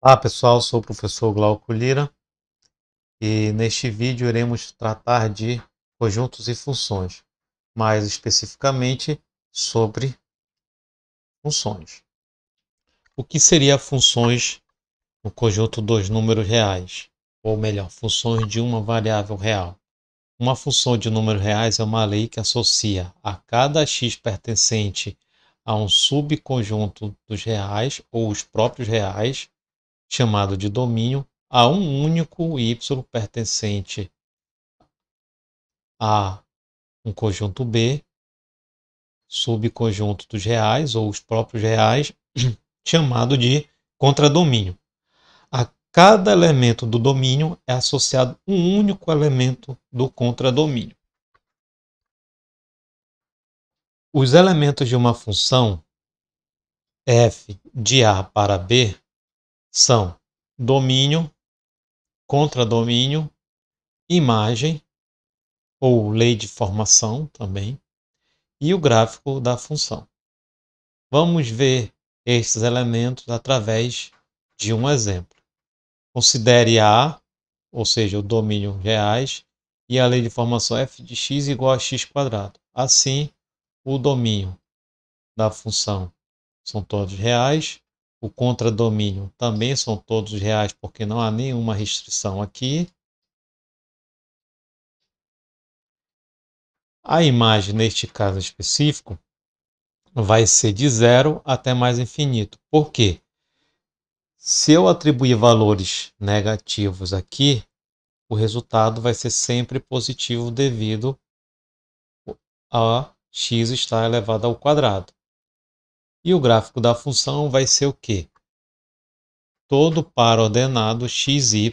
Olá pessoal, sou o professor Glauco Lira e neste vídeo iremos tratar de conjuntos e funções, mais especificamente sobre funções. O que seria funções no conjunto dos números reais? Ou melhor, funções de uma variável real. Uma função de números reais é uma lei que associa a cada x pertencente a um subconjunto dos reais ou os próprios reais, chamado de domínio, a um único y pertencente a um conjunto B, subconjunto dos reais ou os próprios reais, chamado de contradomínio. A cada elemento do domínio é associado um único elemento do contradomínio. Os elementos de uma função f de A para B são domínio, contradomínio, imagem, ou lei de formação também, e o gráfico da função. Vamos ver estes elementos através de um exemplo. Considere A, ou seja, o domínio reais, e a lei de formação f de x igual a x². Assim, o domínio da função são todos reais, o contradomínio também são todos reais, porque não há nenhuma restrição aqui. A imagem, neste caso específico, vai ser de 0 até mais infinito. Por quê? Se eu atribuir valores negativos aqui, o resultado vai ser sempre positivo devido a x estar elevado ao quadrado. E o gráfico da função vai ser o quê? Todo par ordenado xy,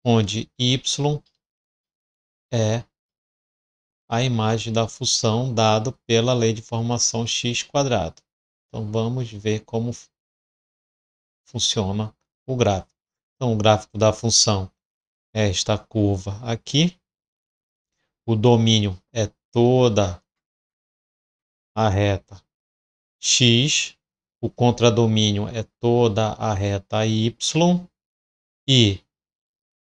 onde y é a imagem da função dado pela lei de formação x². Então vamos ver como funciona o gráfico. Então o gráfico da função é esta curva aqui. O domínio é toda a reta x, o contradomínio é toda a reta y e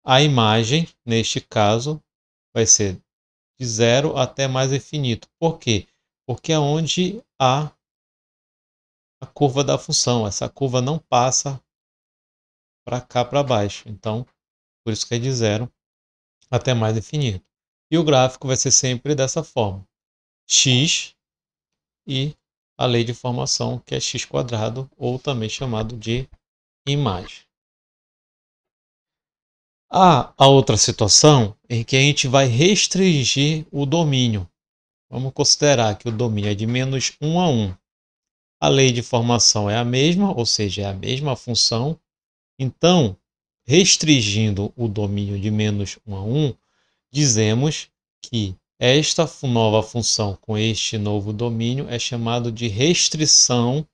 a imagem, neste caso, vai ser de 0 até mais infinito. Por quê? Porque é onde há a curva da função. Essa curva não passa para cá, para baixo. Então, por isso que é de 0 até mais infinito. E o gráfico vai ser sempre dessa forma. X e a lei de formação, que é x², ou também chamado de imagem. Há a outra situação em que a gente vai restringir o domínio. Vamos considerar que o domínio é de menos 1 a 1. A lei de formação é a mesma, ou seja, é a mesma função. Então, restringindo o domínio de menos 1 a 1, dizemos que esta nova função com este novo domínio é chamado de restrição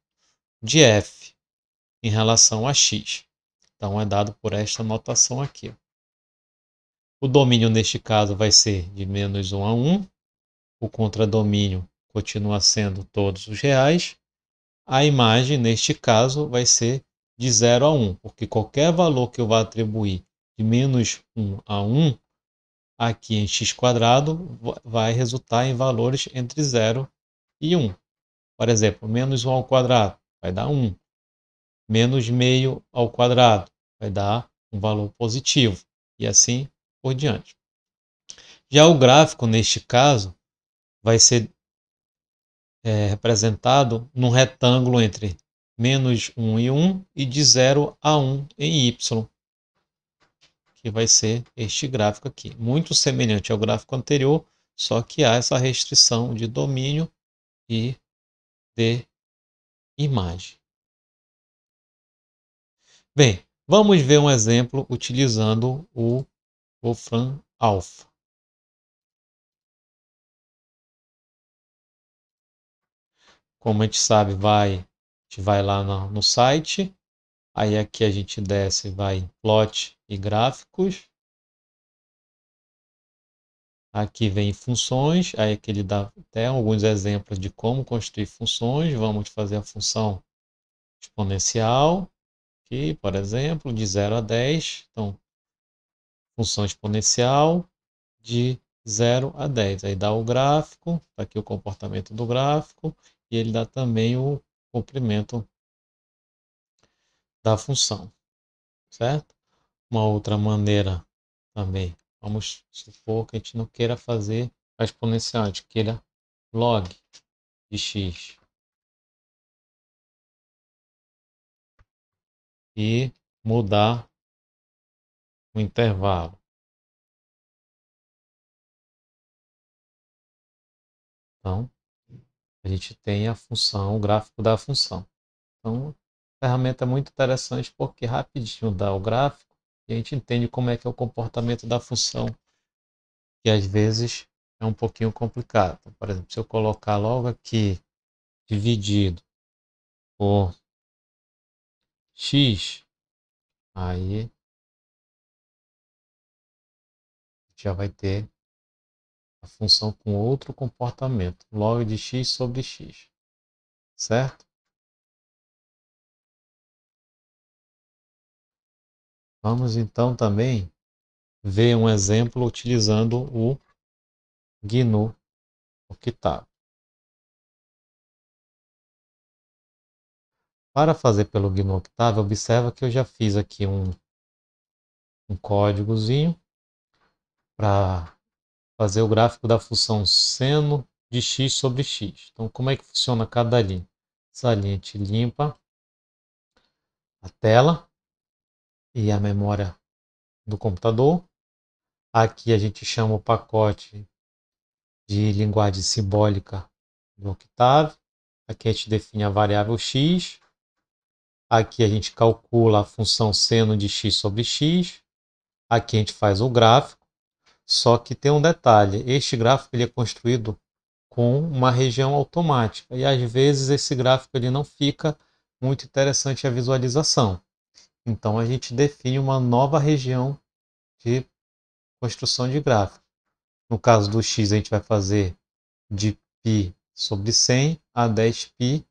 de f em relação a x. Então, é dado por esta notação aqui. O domínio, neste caso, vai ser de menos 1 a 1. O contradomínio continua sendo todos os reais. A imagem, neste caso, vai ser de 0 a 1, porque qualquer valor que eu vá atribuir de menos 1 a 1, aqui em x² vai resultar em valores entre 0 e 1. Por exemplo, menos 1 ao quadrado vai dar 1. Menos meio ao quadrado vai dar um valor positivo. E assim por diante. Já o gráfico, neste caso, vai ser representado num retângulo entre menos 1 e 1 e de 0 a 1 em y, que vai ser este gráfico aqui. Muito semelhante ao gráfico anterior, só que há essa restrição de domínio e de imagem. Bem, vamos ver um exemplo utilizando o Wolfram Alpha. Como a gente sabe, a gente vai lá no site, aí aqui a gente desce, vai em plot e gráficos. Aqui vem funções, aí aqui ele dá até alguns exemplos de como construir funções. Vamos fazer a função exponencial, aqui, por exemplo, de 0 a 10. Então, função exponencial de 0 a 10. Aí dá o gráfico, tá aqui o comportamento do gráfico, e ele dá também o comprimento da função, certo? Uma outra maneira também, vamos supor que a gente não queira fazer a exponencial, a gente queira log de x. E mudar o intervalo. Então, a gente tem a função, o gráfico da função. Então, a ferramenta é muito interessante porque rapidinho dá o gráfico e a gente entende como é que é o comportamento da função, que às vezes é um pouquinho complicado. Então, por exemplo, se eu colocar logo aqui dividido por x, aí já vai ter a função com outro comportamento, log de x sobre x, certo? Vamos então também ver um exemplo utilizando o GNU Octave. Para fazer pelo GNU Octave, observa que eu já fiz aqui um códigozinho para fazer o gráfico da função seno de x sobre x. Então, como é que funciona cada linha? Essa linha a gente limpa a tela e a memória do computador. Aqui a gente chama o pacote de linguagem simbólica do Octave. Aqui a gente define a variável x. Aqui a gente calcula a função seno de x sobre x. Aqui a gente faz o gráfico. Só que tem um detalhe. Este gráfico ele é construído com uma região automática. E às vezes esse gráfico ele não fica muito interessante a visualização. Então a gente define uma nova região de construção de gráfico. No caso do x a gente vai fazer de π sobre 100 a 10π.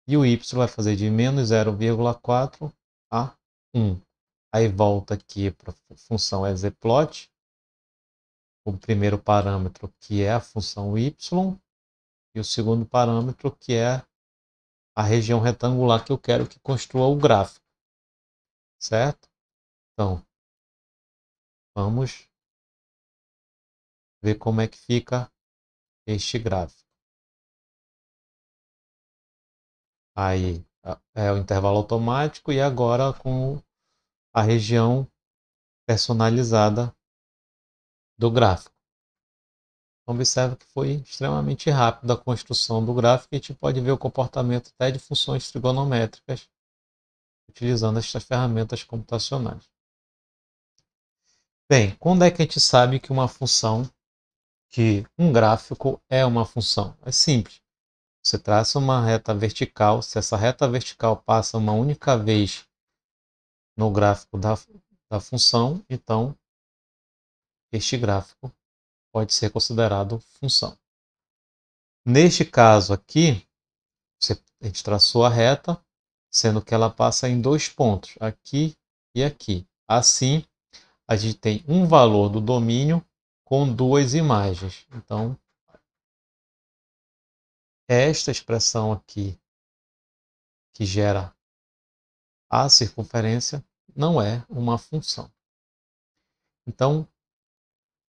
E o y vai fazer de menos 0,4 a 1. Aí volta aqui para a função explode, o primeiro parâmetro que é a função y, e o segundo parâmetro que é a região retangular que eu quero que construa o gráfico. Certo? Então, vamos ver como é que fica este gráfico. Aí é o intervalo automático e agora com a região personalizada do gráfico. Observa que foi extremamente rápido a construção do gráfico e a gente pode ver o comportamento até de funções trigonométricas utilizando estas ferramentas computacionais. Bem, quando é que a gente sabe que que um gráfico é uma função? É simples. Você traça uma reta vertical, se essa reta vertical passa uma única vez no gráfico da função, então este gráfico pode ser considerado função. Neste caso aqui, a gente traçou a reta, sendo que ela passa em dois pontos, aqui e aqui. Assim, a gente tem um valor do domínio com duas imagens. Então, esta expressão aqui, que gera a circunferência, não é uma função. Então,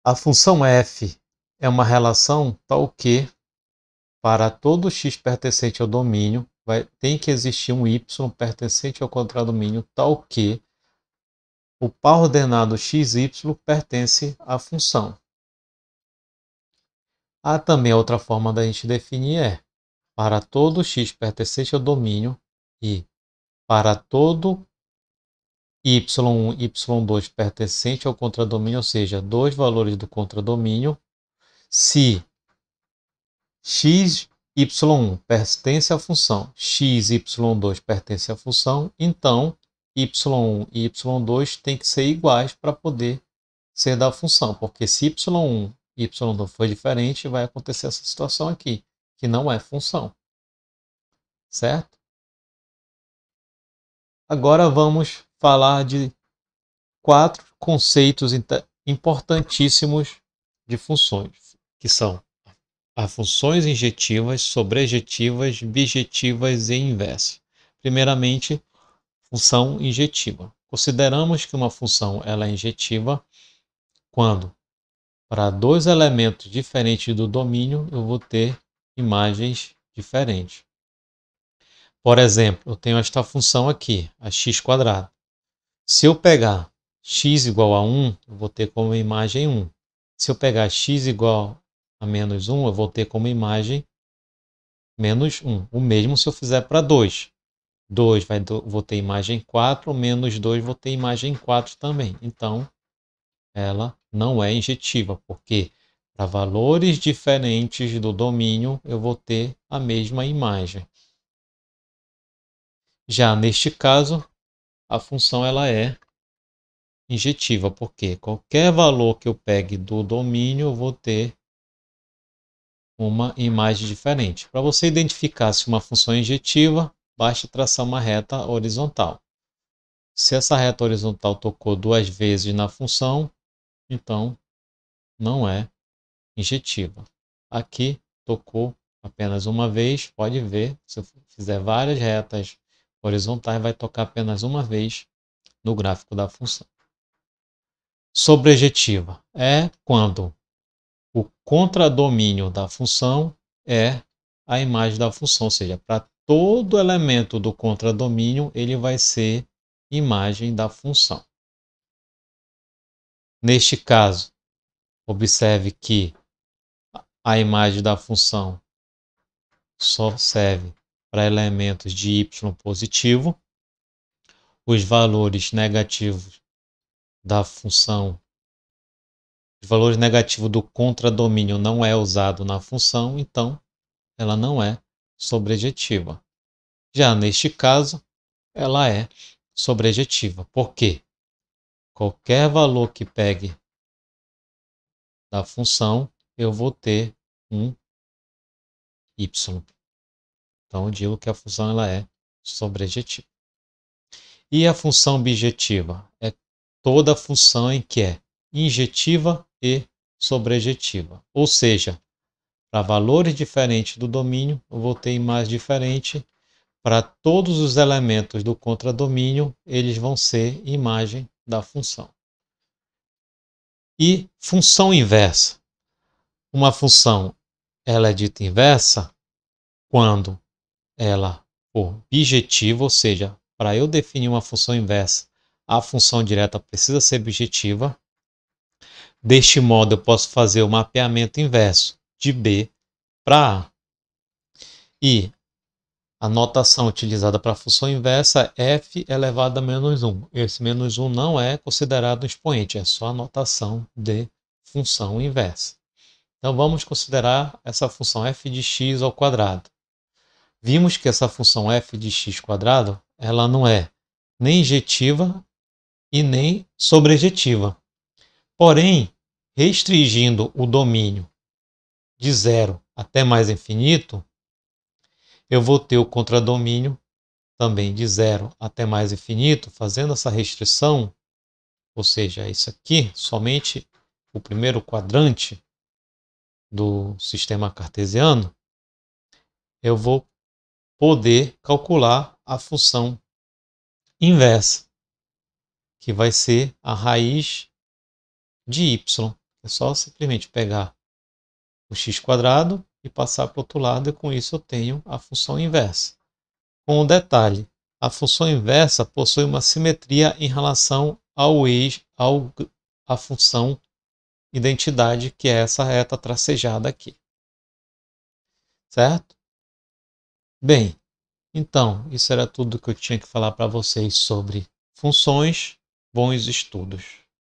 a função f é uma relação tal que, para todo x pertencente ao domínio, tem que existir um y pertencente ao contradomínio tal que o par ordenado xy pertence à função. Há também outra forma da gente definir para todo x pertencente ao domínio e para todo y1 e y2 pertencente ao contradomínio, ou seja, dois valores do contradomínio, se xy1 pertence à função, xy2 pertence à função, então y1 e y2 têm que ser iguais para poder ser da função, porque se y1 e y2 for diferente, vai acontecer essa situação aqui, que não é função. Certo? Agora vamos falar de 4 conceitos importantíssimos de funções, que são as funções injetivas, sobrejetivas, bijetivas e inversas. Primeiramente, função injetiva. Consideramos que uma função ela é injetiva quando, para dois elementos diferentes do domínio, eu vou ter imagens diferentes. Por exemplo, eu tenho esta função aqui, a x². Se eu pegar x igual a 1, eu vou ter como imagem 1. Se eu pegar x igual a menos 1, eu vou ter como imagem menos 1. O mesmo se eu fizer para 2. 2 vou ter imagem 4, menos 2 vou ter imagem 4 também. Então, ela não é injetiva, porque para valores diferentes do domínio eu vou ter a mesma imagem. Já neste caso, a função ela é injetiva, porque qualquer valor que eu pegue do domínio eu vou ter uma imagem diferente. Para você identificar se uma função é injetiva, basta traçar uma reta horizontal. Se essa reta horizontal tocou 2 vezes na função, então não é injetiva. Aqui tocou apenas uma vez, pode ver, se eu fizer várias retas horizontais, vai tocar apenas uma vez no gráfico da função. Sobrejetiva é quando o contradomínio da função é a imagem da função, ou seja, para todo elemento do contradomínio ele vai ser imagem da função. Neste caso, observe que a imagem da função só serve para elementos de y positivo. Os valores negativos da função, os valores negativos do contradomínio não é usado na função, então ela não é sobrejetiva. Já neste caso, ela é sobrejetiva. Por quê? Qualquer valor que pegue da função, eu vou ter um y. Então, eu digo que a função ela é sobrejetiva. E a função bijetiva? É toda função em que é injetiva e sobrejetiva. Ou seja, para valores diferentes do domínio, eu vou ter imagem diferente. Para todos os elementos do contradomínio, eles vão ser imagem da função. E função inversa. Uma função ela é dita inversa quando ela for bijetiva, ou seja, para eu definir uma função inversa, a função direta precisa ser bijetiva. Deste modo, eu posso fazer o mapeamento inverso de B para A. E a notação utilizada para a função inversa é f elevado a menos 1. Esse menos 1 não é considerado um expoente, é só a notação de função inversa. Então, vamos considerar essa função f de x ao quadrado. Vimos que essa função f de x quadrado, ela não é nem injetiva e nem sobrejetiva. Porém, restringindo o domínio de 0 até mais infinito, eu vou ter o contradomínio também de 0 até mais infinito, fazendo essa restrição, ou seja, isso aqui, somente o primeiro quadrante do sistema cartesiano, eu vou poder calcular a função inversa, que vai ser a raiz de y. É só simplesmente pegar o x² e passar para o outro lado, e com isso eu tenho a função inversa. Com um detalhe, a função inversa possui uma simetria em relação à função identidade, que é essa reta tracejada aqui. Certo? Bem, então, isso era tudo que eu tinha que falar para vocês sobre funções. Bons estudos!